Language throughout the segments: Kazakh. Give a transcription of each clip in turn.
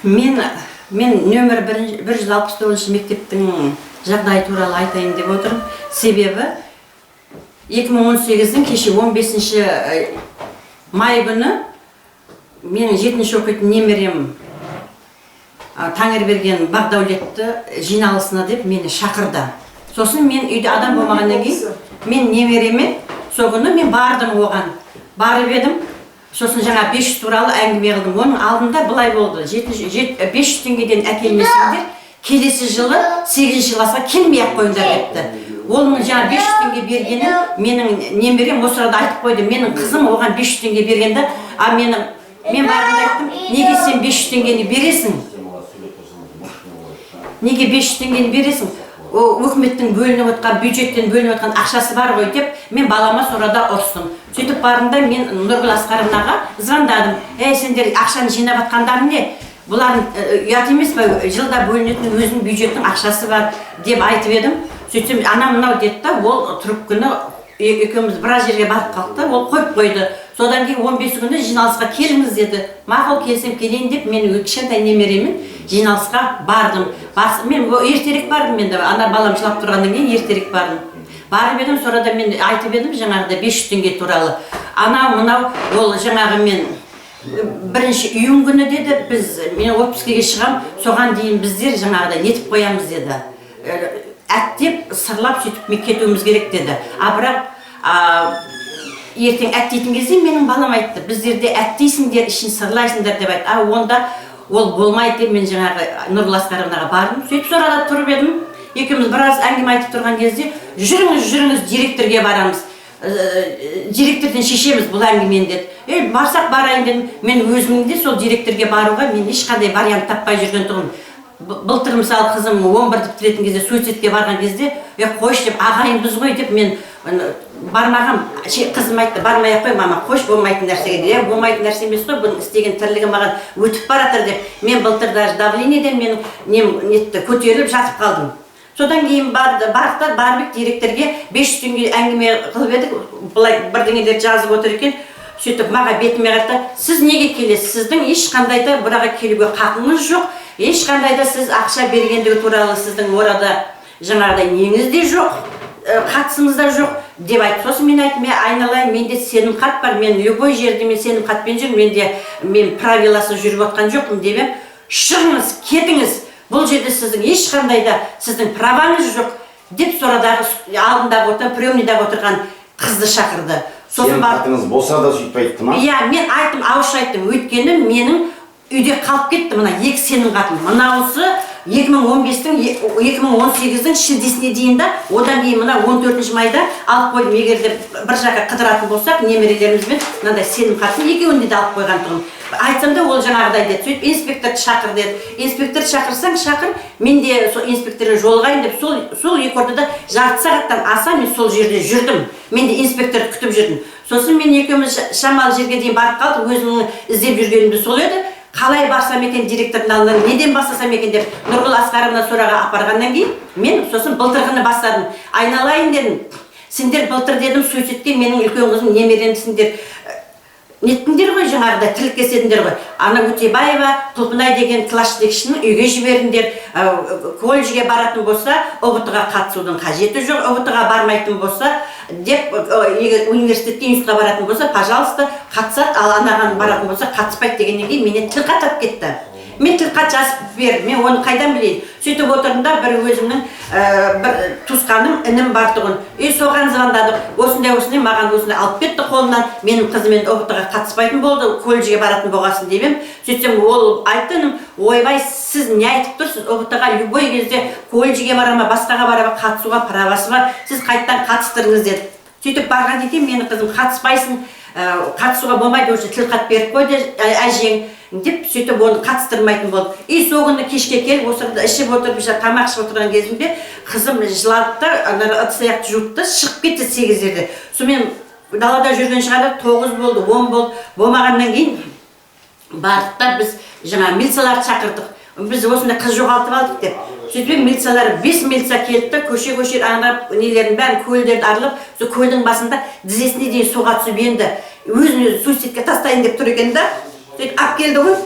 Мен нөмір 169 мектептің жағдайы туралы айтайын деп отырмын. Себебі 2018-дің кеше 15 май күні менің 7-ші оқитын немерем Таңырберген Бақдәулетті жиналысына деп мені шақырды. Сосын мен үйде адам болмағаннан кейін мен немереме сол күні мен бардым оған. Барып едім. Сосын жаңа 500 туралы әңгіме қылдым. Оның алдында былай болды. 500 теңгеден әкелмесеңдер, келесі жылы 8-ші классқа келмей-ақ қойыңдар депті. Оның жаңа 500 теңге бергені менің немерем осы арада айтып қойды. Менің қызым оған 500 теңге бергенде, мен барып айттым, неге сен 500 теңгені бересің? Неге 500 теңгені бересің? Өкіметтің бөлініп отқан, бюджеттен бөлініп отқан ақшасы бар ғой деп, мен балама сорада ұрыстым. Сөйтіп барында мен Нұргүл Асқаровнаға звондадым. Сендер ақшаны жинап атқандарың не? Бұлардың ұят емес пе? Жылда бөлінетін өзінің бюджеттің ақшасы бар деп айтып едім. Сөйтсем ана мынау деді да, ол трубканы екеуміз біраз жерге барып қалды, ол қойып қойды. Содан кейін 15 күні жиналысқа келіңіз деді. Мақұл келсем келейін деп мен кішкентай немеремен жиналысқа бардым. Мен ертерек бардым, мен де ана балам жылап тұрғаннан кейін ертерек бардым. Барып едім, сонда мен айтып едім жаңағыда 500 теңге туралы. Анау мынау ол жаңағы мен бірінші үйін күні деді, мен отпускіге шығам, соған дейін біздер жаңағыда нетіп қоямыз деді. Әттеп, сырлап сөйтіп кетуіміз керек деді. Бірақ ертең әттейтін кезде менің балам айтты, біздерде әттейсіңдер, ішін сырлайсыңдар деп айтты. Онда ол болмайды деп мен жаңағы Нұргүл Асқаровнаға бардым. Сөйтіп сорада тұрып едім. Екеуміз біраз әңгіме айтып тұрған кезде, жүріңіз, директорге барамыз. Директорден шешеміз бұл әңгімені деді. Барсақ барайын дедім. Мен өзімде сол директорге баруға мен ешқандай вариант таппай жүрген тұғым. Былтыр мысалы қызым 11-ді бітіретін кезде суицидке барған кезде, қойш деп ағайынбыз ғой деп мен бармағам. Қызым айтты, бармай-ақ қой мама, қойш болмайтын нәрсеге дейді. Болмайтын нәрсе емес қой, бұның істеген тірлігі маған өтіп баратыр деп. Мен былтыр даже давлениеден менің көтеріліп жатып қалдым. Содан кейін барып директорге 500 теңге әңгіме қылып едік, былай бірдеңелер жазып отыр екен. Сөйтіп маға бетіме қарады, сіз неге келесіз? Сіздің ешқандай да бұраға келуге қақыңыз жоқ. Ешқандай да сіз ақша бергендігі туралы сіздің орада жаңағыдай неңіз де жоқ, қатысыңыз да жоқ деп айтты. Сосын мен айттым, айналайын, менде сенім хат бар, мен любой жерде мен сенім хатпен жүрмін, мен правиласы жүріп отқан жоқпын деп. Шығыңыз, кетіңіз, бұл жерде сіздің ешқандай да сіздің праваңыз жоқ деп сорадағы алдындағы отырған, приемныйдағы отырған қызды шақырды. Сенім хатыңыз болса да сөйтіп айтты ма? Иә, мен айттым, ауызша айттым, өйткені менің үйде қалып кетті, мына екі сенім хатым. Мынауысы 2018-дің шілдесіне дейін да, одан кейін мына 14 майда алып қойдым. Егер де бір жаққа қыдыратын болсақ, немерелерімізбен мынандай сенім хатын екеуінде де алып қойған тұғым. Айтсам да ол жаңағыдай деді, сөйтіп инспекторды шақыр деді. Инспекторды шақырсаң шақыр, мен де сол инспекторға жолығайын деп, сол екі ортада жарты сағаттан аса мен сол жерде жүрдім. Мен де инспекторды күтіп жүрдім. Сосын мен екеуміз шамалы жерге дейін барып қалдық, өзімнің іздеп жүргенімді сол еді. Қалай барсам екен директордың алдынан, неден бастасам екен деп Нұргүл Асқаровна сораға апарғаннан кейін, мен сосын былтырғыны бастадым. Айналайын дедім, сендер былтыр дедім суицидке менің үлкен қызым немеремсіңдер. Неттіңдер ғой жаңағыда, тірлік кесетіндер ғой. Ана Өтебаева, Тұлпынай деген класс жетекшіні үйге жіберіңдер. Колледжге баратын болса, ұбт-ға қатысудың қажеті жоқ. ұбт-ға бармайтын болса, деп егер университетке институтқа баратын болса, пожалуйста, қатысады, ал анаған баратын болса, қатыспайды дегеннен кейін менен тіл қатып кетті. Мен тіл қат жазып бердім, мен оны қайдан білейін? Сөйтіп отырдым бір өзімнің бір туысқаным, інім бар тұғын. Соған звондадық, осындай маған осындай алып кетті қолынан, менің қызымен ұбт-ға қатыспайтын болды, колледжге баратын болғасын деп. Сөйтсем ол айтты, ойбай, сіз не айтып тұрсыз? ұбт-ға любой кезде колледжге барама, басқаға барама қатысуға правасы бар, сіз қайттан қатыстырыңыз деді. Сөйтіп барған екен, менің қызым қатыспайсың, қатысуға болмайды, уже тіл қат беріп қойды әжең деп, сөйтіп оны қатыстырмайтын болды. Сол күні кешке келіп, осында ішіп отырып, тамақ ішіп отырған кезімде қызым жылады да, ыдыс-аяқты жуытты, шығып кетті 8-дерде. Сонымен далада жүрген шығарда 9 болды, 10 болды. Болмағаннан кейін бардық та біз жаңа милицияларды шақырдық. Біз осында қыз жоғалтып алдық деп. Сөйтіп милициялар 5 милиция келді, көше-көше аңырап, нелерін бәрін көлдерді арылып, сол көлдің басында тізесіне дейін суға түсіп енді өзін суицидке тастайын деп тұр екен да. Сөйтіп ап келді ғой,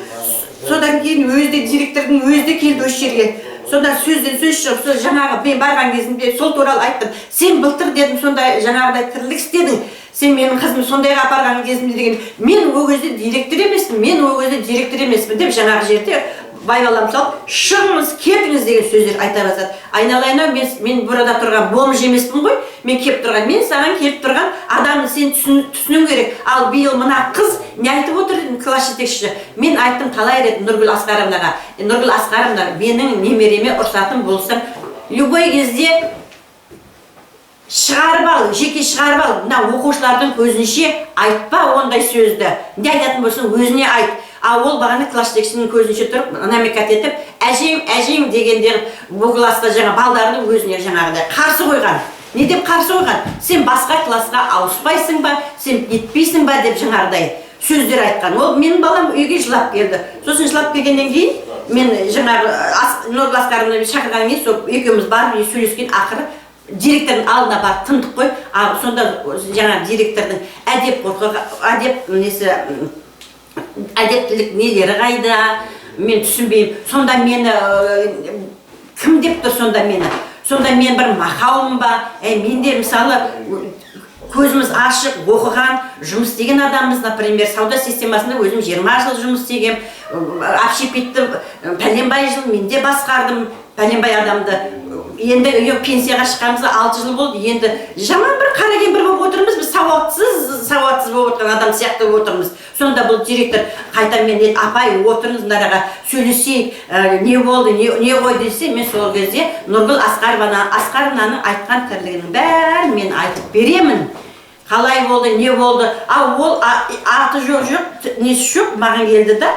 Содан кейін өзі директордың өзі де келді осы жерге. Содан сөзден сөз шығып, сол жаңағы мен барған кезімде сол туралы айттым. Сен былтыр дедім, сондай жаңағыдай тірлік істедің. Сен менің қызымды сондайға апарған кезімде деген, мен ол кезде директор емеспін, деп жаңағы жерде байбалам салып, шығыңыз, кетіңіз деген сөздер айта бастады. Айналайын, мен burada тұрған бомж емеспін ғой, мен келіп тұрған, мен саған келіп тұрған адамды сен түсінуің керек. Ал биыл мына қыз не айтып отыр дедім, класс жетекшісі. Мен айттым талай рет Нұргүл Асқаровнаға, Нұргүл Асқаровна, менің немереме ұрсатын болсаң, любой кезде шығарып ал, жеке шығарып ал, мына оқушылардың көзінше айтпа ондай сөзді. Не айтатын болсаң өзіне айт. А ол бағана класс жетекшісінің көзінше тұрып, намекат етіп, әжем дегенде бұл класста жаңа балдардың өзіне жаңағыдай қарсы қойған. Не деп қарсы қойған? Сен басқа классқа ауыспайсың ба, сен етпейсің ба деп жаңағыдай сөздер айтқан. Ол менің балам үйге жылап келді. Сосын жылап келгеннен кейін мен жаңағы Нұргүл Асқаровнаны шақырғаннан кейін сол екеуміз барып сөйлескен, ақыры директордың алдына барып тыңдық қой. Сонда жаңа директордың әдептілік нелері қайда, мен түсінбеймін. Сонда мені кім деп тұр сонда мені? Сонда мен бір мақауым ба? Мен де мысалы көзіміз ашық, оқыған, жұмыс істеген адамымыз, например, сауда системасында өзім 20 жыл жұмыс істегем, общепитті пәленбай жыл мен де басқардым, пәленбай адамды. Енді пенсияға шыққанымызға 6 жыл болды. Енді жаман бір қара кемпір болып отырмыз, біз сауатсыз болып отырған адам сияқты болып отырмыз. Сонда бұл директор қайта мен апай отырыңыз мынараға сөйлесейік, не болды, не ғой десе, мен сол кезде Нұргүл Асқаровнаның айтқан тірлігінің бәрін мен айтып беремін. Қалай болды, не болды. Ол аты жоқ, несі жоқ, маған келді да.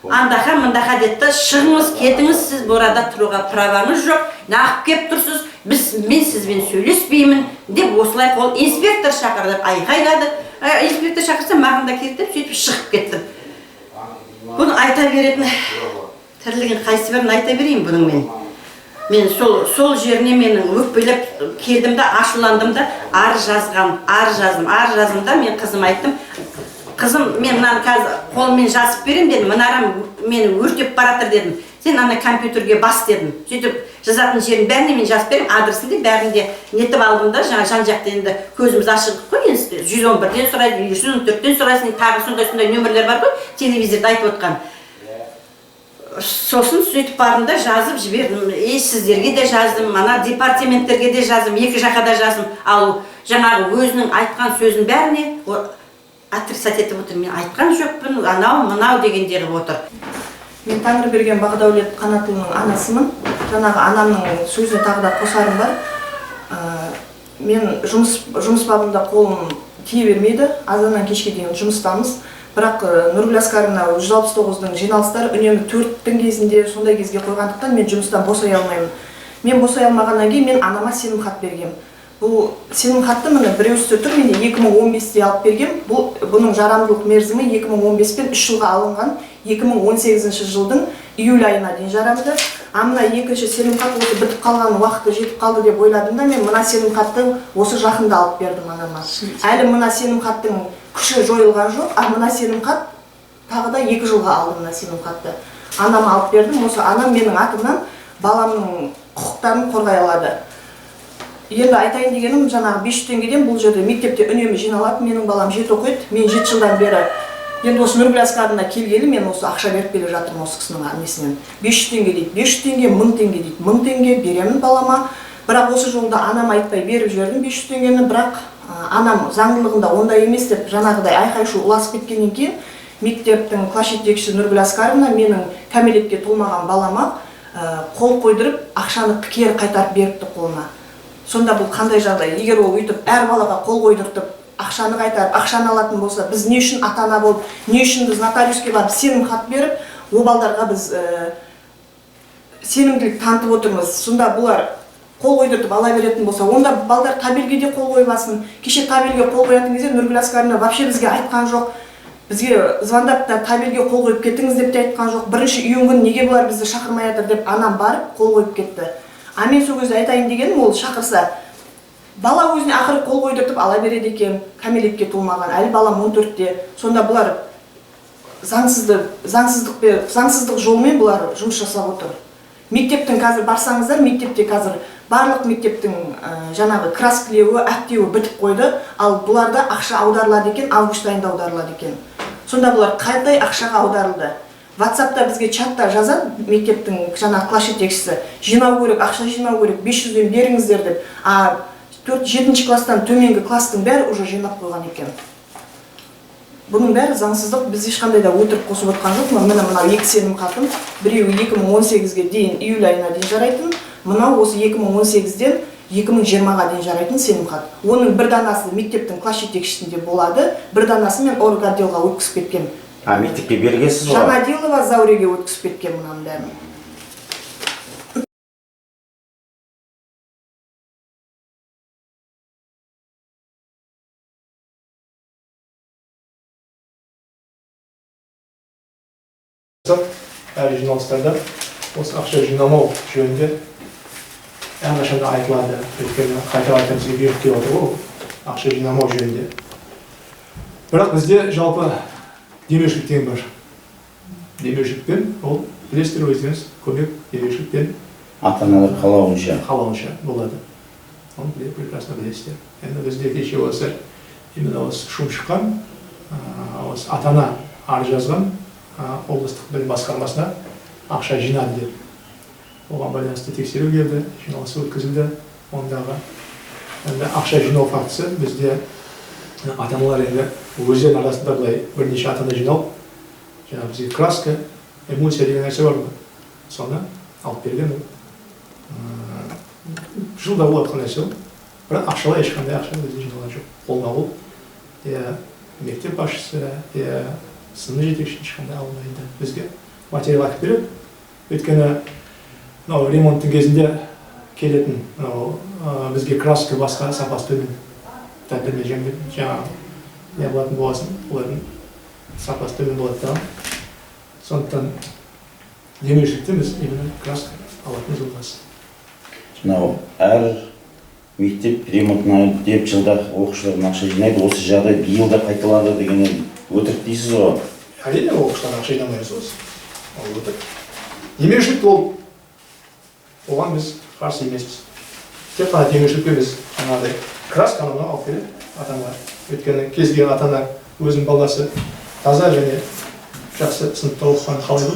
Андақа мындақа деді, шығыңыз, кетіңіз, сіз burada тұруға праваңыз жоқ, нағып кеп тұрсыз, мен сізбен сөйлеспеймін деп осылай қол инспектор шақырды, айқайлады. Инспектор шақырса маған да келді деп сөйтіп шығып кеттім. Бұны айта беретін тірлігін қайсы бірін айта берейін бұның мен. Мен сол жеріне менің өкпелеп келдім да, ашуландым да, арыз жаздым да, мен қызым айттым. Қызым, мен мынаны қазір қолыммен жазып берем дедім, мынарам мені өртеп баратыр дедім. Сен ана компьютерге бас дедім. Сөйтіп жазатын жерін бәріне мен жазып берем, адресін де бәрін де нетіп алдым да, жаңа жан-жақта енді көзіміз ашық қой, 111-ден сұрайды, 114-ден сұрайсың, тағы сондай нөмірлер бар ғой, телевизорда айтып отқан. Сосын сөйтіп бардым да жазып жібердім. Сіздерге де жаздым, ана департаменттерге де жаздым, екі жаққа да жаздым. Ал жаңағы өзінің айтқан сөзін бәріне отрицать етіп отыр. Мен айтқан жоқпын, анау, мынау дегендері отыр. Мен Тәңірберген Бағдәулет Қанатұлының анасымын. Жаңағы анамның сөзіне тағы да қосарым бар. Мен жұмыс бабында қолым тие бермейді. Азаннан кешке дейін жұмыстамыз. Бірақ Нұргүл Асқаровна 169-дың жиналыстары үнемі 4-тің кезінде сондай кезге қойғандықтан мен жұмыстан босай алмаймын. Мен босай алмағаннан кейін мен анама сенім хат бергем. Бұл сенім хатты міне біреусі тұр, мен 2015-те алып бергем. Бұның жарамдылық мерзімі 2015 пен 3 жылға алынған. 2018 жылдың июль айына дейін жарамды. Мына екінші сенім хат осы бітіп қалған уақыты жетіп қалды деп ойладым да, мен мына сенім хатты осы жақында алып бердім анама. Әлі мына сенім хаттың күші жойылған жоқ, мына сенім хат тағы да 2 жылға алдым мына сенім хатты. Анама алып бердім, осы анам менің атымнан баламның құқықтарын қорғай алады. Енді айтайын дегенім, жаңағы 500 теңгеден бұл жерде мектепте үнемі жиналады, менің балам 7 оқиды, мен 7 жылдан бері енді осы Нұргүл Асқаровна келгелі мен осы ақша беріп келе жатырмын осы кісінің несінен. 500 теңге дейді, 500 теңге, 1000 теңге дейді, 1000 теңге беремін балама. Бірақ осы жолда анам айтпай беріп жібердім 500 теңгені, бірақ анам заңдылығында ондай емес деп жаңағыдай айқай-шу ұласып кеткеннен кейін мектептің класс жетекшісі Нұргүл Асқаровна менің кәмелетке толмаған балама қол қойдырып ақшаны кері қайтарып беріпті қолына. Сонда бұл қандай жағдай? Егер ол өйтіп әр балаға қол қойдыртып ақшаны қайтарып, ақшаны алатын болса, біз не үшін ата-ана болып, не үшін біз нотариуске барып сенім хат беріп, ол балдарға біз сенімділік танытып отырмыз. Сонда бұлар қол қойдыртып ала беретін болса, онда балдар табелге де қол қойбасын. Кеше табелге қол қоятын кезде Нұргүл Асқаровна вообще бізге айтқан жоқ. Бізге звондап та табелге қол қойып кеттіңіз деп те айтқан жоқ. Бірінші үйін күн неге бұлар бізді шақырмай жатыр деп анам барып қол қойып кетті. Мен сол кезде айтайын дегенім, ол шақырса, бала өзіне ақыры қол қойдыртып ала береді екен, кәмелетке толмаған, әлі балам 14-те. Сонда бұлар заңсыздық жолмен бұлар жұмыс жасап отыр. Мектептің қазір барсаңыздар, мектепте қазір барлық мектептің жаңағы краскілеуі, әктеуі бітіп қойды, ал бұларда ақша аударылады екен, август айында аударылады екен. Сонда бұлар қандай ақшаға аударылды? WhatsApp'та бізге чатта жазады мектептің жаңағы класс жетекшісі, жинау керек, ақша жинау керек, 500-ден беріңіздер деп. А 4-7 класстан төменгі класстың бәрі уже жинап қойған екен. Бұның бәрі заңсыздық, біз ешқандай да өтірік қосып отқан жоқ. Мына екі сенім хатым, біреуі 2018-ге дейін, июль айына дейін жарайтын, мынау осы 2018-ден 2020-ға дейін жарайтын сенім хат. Оның бір данасы мектептің класс жетекшісінде болады, бір данасы мен орготделға өткізіп кеткен. Мектепке бергенсіз ғой? Жаңадилова Зауреге өткізіп кеткен мұнан бәрін. Әр жиналыстарда осы ақша жинамау жөнінде әрқашанда айтылады. Өйткені қайта-қайта бізге үйретіп отыр ол ақша жинамау жөнінде. Бірақ бізде жалпы демеушіліктен бар. Демеушілікпен ол білесіздер өздеріңіз көмек демеушілікпен ата-аналар қалауынша болады. Оны прекрасно білесіздер. Енді бізде кеше осы именно осы шум шыққан, осы ата-ана арыз жазған облыстық білім басқармасына ақша жинады деп. Оған байланысты тексеру келді, жиналысы өткізілді. Ондағы ақша жинау фактісі бізде ата-аналар енді өздерінің арасында былай бірнеше ата-ана жиналып, жаңағы бізге краска, эмульсия деген нәрсе бар ғой. Соны алып берген ол. Жылда болатын нәрсе ол. Бірақ ақшалай ешқандай ақша бізде жиналған жоқ. Қолма-қол мектеп басшысы, сынып жетекші ешқандай алынбайды. Бізге материал әкеліп береді. Өйткені ремонттың кезінде келетін бізге краска басқа сапасы төмен. Тәбірме жаңағы не болатын боласын, олардың сапасы төмен болады да. Сондықтан демеушіліктен біз именно краска алатын жылғасы. Әр мектеп ремонтына деп жылда оқушылардың ақша жинайды. Осы жағдай биыл да қайталанды деген өтірік дейсіз ғой? Әрине оқушылар ақша жинамайды осы. Ол өтірік. Демеушілік ол оған біз қарсы емеспіз. Тек қана демеушілікке біз жаңағыдай красканы алып келеді ата-аналар. Өйткені кез келген ата-ана өзінің баласы таза және жақсы сыныпта оқығанын қалайды.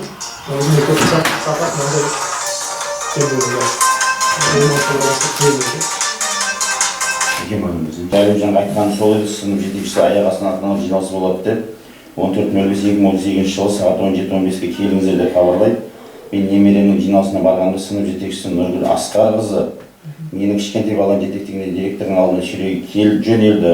Өзінің мектептің сапасын андай жаңа айтқан сол еді, сынып жетекшісі аяқ астынан ата-аналар жиналысы болады деп 14.05.2018 жылы сағат 17:15-ге келіңіздер деп хабарлайды. Мен немеремнің жиналысына барғанда сынып жетекшісі Нұргүл Асқарқызы менің кішкентай балам жетектегенде директордың алдына шіреуге келіп жөнелді.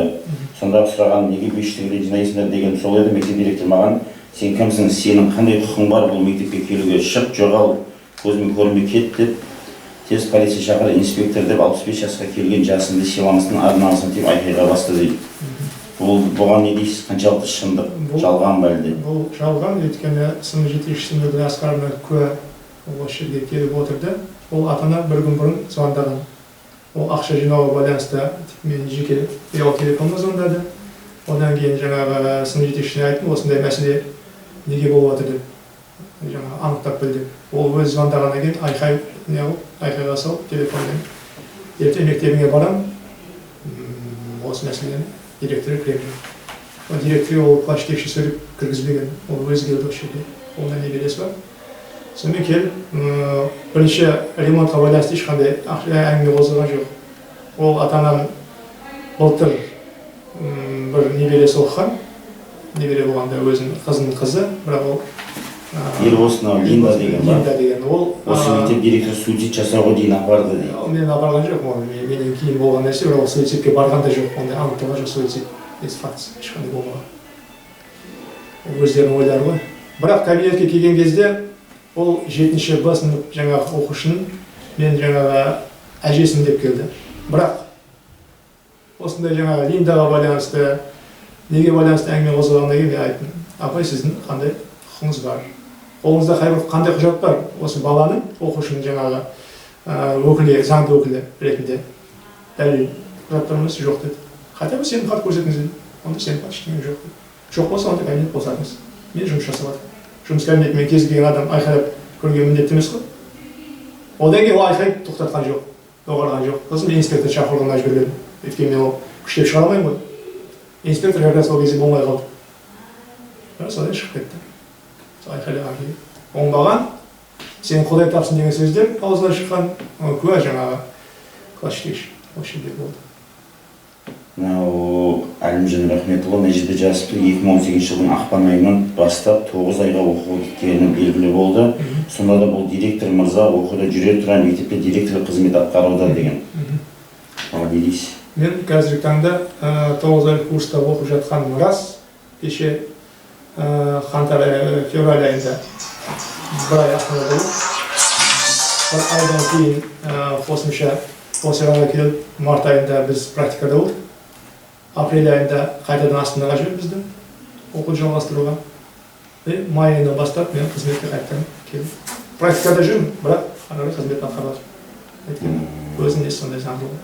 Сонда сұраған, неге 500 теңге жинайсыңдар деген сол еді. Мектеп директоры маған, сен кімсің, сенің қандай құқың бар бұл мектепке келуге, шық, жоғал, көзіме көрінбей кет деп, тез полиция шақыр, инспектор деп 65 жасқа келген жасымды сыйламастың арнағасын деп айқайға басты дейді. Бұған не дейсіз, қаншалықты шындық, жалған ба әлде? Бұл жалған, өйткені сынып жетекшісі Нұргүл Асқарқызы куә осы жерге келіп отырды. Ол ата-ана бір күн бұрын звондаған. Ол ақша жинауға байланысты мен жеке ұялы телефонға звондады. Одан кейін жаңағы сынып жетекшісіне айттым, осындай мәселе неге болып жатыр деп жаңағы анықтап білді. Ол өз звондағаннан кейін айқайға салып телефонмен ертең мектебіңе барам, осы мәселені директоры кіремін. Ол директор ол класс жетекшісі кіргізбеген, ол өзі келді осы жерде. Онда не бересі бар. Сонымен келіп, бірінші ремонтқа байланысты ешқандай әңгіме қозғаған жоқ. Ол ата-анам былтыр бір немересі оқыған, немере болғанда өзінің қызының қызы, бірақ ол Елбосынау Линда деген бар. Осы мектеп директоры суицид жасауға дейін апарды дейді. Мен апарған жоқ, менен кейін болған нәрсе, бірақ ол суицидке барған да жоқ, ондай анықталған жоқ суицид фактісі, ешқандай болмаған. Өздерінің ойлары ғой. Бірақ кабинетке келген кезде ол 7-ші Б сынып жаңағы оқушының мен жаңағы әжесін деп келді. Бірақ осындай жаңағы Линдаға байланысты, неге байланысты әңгіме қозғағаннан кейін мен айттым, апай, сіздің қандай құқыңыз бар? Қолыңызда қандай құжат бар? Осы баланың, оқушының жаңағы өкілі, заңды өкілі ретінде дәлел құжаттарымыз жоқ деді. Хотя бы сенім хат көрсетіңіз деді. Онда сенім хат ештеңе жоқ деді. Жоқ болса, онда кабинет босатыңыз. мен жұмыс жасап жатырмын. Жұмыс кабинетімен кез келген адам айқайлап көруге міндетті емес қой. Одан кейін ол айқай тоқтатқан жоқ, доғарған жоқ. Сосын мен инспектор шақыруға мәжбүр болдым. Өйткені мен ол күштеп шығара алмаймын ғой. Инспектор как раз ол кезде болмай қалды. Содан шығып кетті. Сол айқайлаған кейін. Оңбаған, сен Құдай тапсын деген сөздер аузынан шыққан куә жаңағы класс жетекші. Осы жерде болды. Мынау Әлімжан Рахметұлы мына жерде жазыпты, 2018 жылдың ақпан айынан бастап 9 айға оқуға кеткені белгілі болды. Сонда да бұл директор мырза оқуда жүре тұра мектепте директорлық қызмет атқаруда деген. Ал не дейсіз? Мен қазіргі таңда 9 айлық курста оқып жатқаным рас. Кеше февраль айында бір ай астанада болып, бір айдан кейін қосымша Осыған келіп, март айында біз практикада болдық. Апрель айында қайтадан Астанаға жүріп бізді оқуды жалғастыруға. Май айынан бастап мен қызметке қайтадан келдім. Практикада жүрмін, бірақ ары қызметін атқарып жатырмын. Өзім де сондай заңдылығы.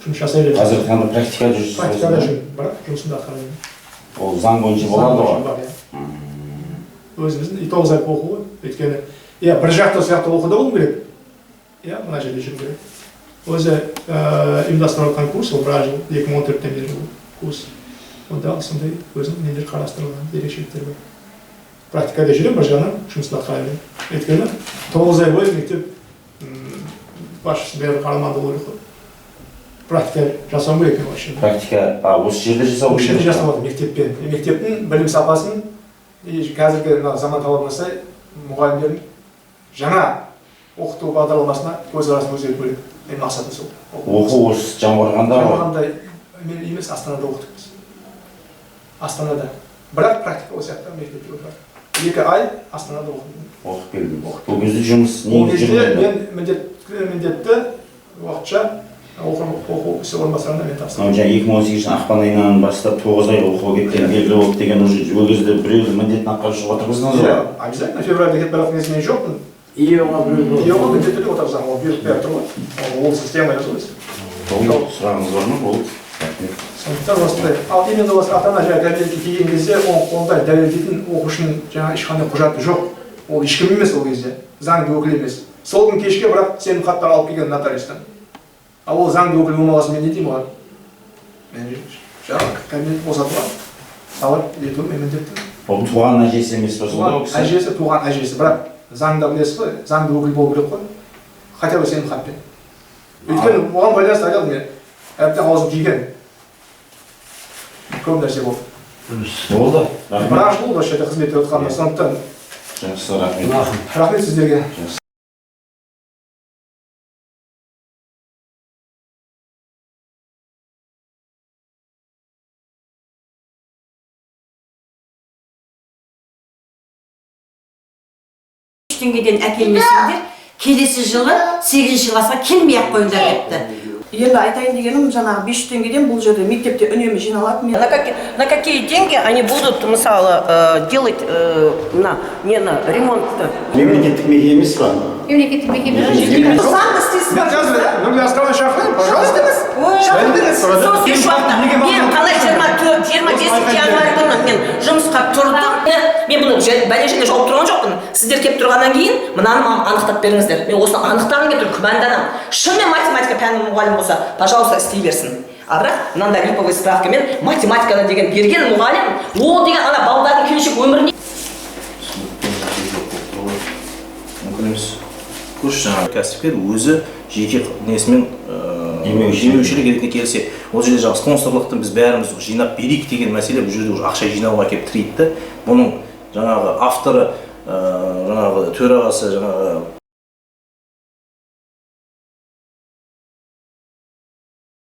Жұмыс жасай беремін. Қазіргі таңда практикада жүрсіз? Практикада жүрмін, бірақ жұмысымды атқара беремін. Ол заң бойынша болады ғой? Өзіміздің 9 ай оқу ғой. Өйткені, бір жақта сияқты оқуда болу керек. Мына жерде жүру керек. Өзі ұйымдастырып жатқан курс, ол біраз жыл, 2014-тен бері курс. Онда сондай өзінің нелер қарастырылған, ерекшеліктер бар. Практикада жүремін, бір жағынан жұмысты атқара беремін. Өйткені 9 ай бойы мектеп басшысы бәрі қараманды болу керек. Практика жасау керек вообще. Практика осы жерде жасау керек? Осы жерде жасап жатыр, мектеппен. Мектептің білім сапасын қазіргі заман талабына сай мұғалімдердің жаңа оқыту бағдарламасына көзқарасын өзгерту керек. Менің мақсатым сол. Оқу осы Жаңақорғанда ғой? Жаңақорғанда емес, Астанада оқыдық біз. Астанада. Бірақ практика осы жақта мектепте отырады. 2 ай Астанада оқыдым. Оқып келдім. Ол кезде жұмыс Ол кезде мен міндетті уақытша оқу ісі орынбасарына мен тапсырдым. Жаңа 2018 ақпан айынан бастап 9 ай оқуға кеткен белгілі болды деген ол кезде біреудің міндетін атқарушы отырғыздыңыз ғой? Обязательно февральда кетіп бара жатқан кезде мен жоқпын. Иоға міндетті отырғызған, ол бұйрық беріп тұр ғой. Ол система жасайды. Сұрағыңыз бар ма? Болды. Сондықтан осындай. Ал именно осы ата-ана кабинетке келген кезде оның қолында дәлелдейтін оқушының жаңа ешқандай құжаты жоқ. Ол ешкім емес ол кезде. Заңды өкіл емес. Сол күн кешке бірақ сенім хаттар алып келген нотариустан. Ал ол заңды өкіл болмағасын мен не деймін оған? Мен жаңағы кабинет босатылған. Талап ету мен міндетті. Ол туған әжесі емес пе сонда? Әжесі, туған әжесі, бірақ заңда білесіз ғой, заңды өкіл болу керек қой. Хотя бы сенім хатпен. Өйткені оған байланысты айтады мен. Әбден аузым киген. Көп нәрсе болды. Болды. Бірақ жыл болды осы жерде қызметте отқанына, сондықтан жақсы, рахмет. Рахмет сіздерге. Теңгеден әкелмесеңдер, келесі жылы 8-ші классқа келмей-ақ қойыңдар депті. Енді айтайын дегенім, жаңағы 500 теңгеден бұл жерде мектепте үнемі жиналады. На какие деньги они будут, мысалы, делать ремонтты? Мемлекеттік мекеме емес па? Мемлекеттік мекеме. Заңды істейсіз ба? Нұргүл Асқаровна шақырайын, пожалуйста. Мен қалай 25 январь күні мен жұмысқа тұрдым. Мен бұны бәлежіне жауып тұрған жоқпын. Сіздер келіп тұрғаннан кейін мынаны маған анықтап беріңіздер. Мен осыны анықтағым келіп тұр, күмәнданам. Шынымен математика пәнінің мұғалім болса, пожалуйста, істей берсін. А бірақ мынандай липовый справкамен математиканы деген берген мұғалім, ол деген ана балдардың келешек өміріне. Курс жаңағы кәсіпкер өзі жеке несімен демеушілік ретінде келсе, ол жерде жаңағы спонсорлықты біз бәріміз жинап берейік деген мәселе бұл жерде ақша жинауға келіп тірейді. Бұның жаңағы авторы, жаңағы төрағасы, жаңағы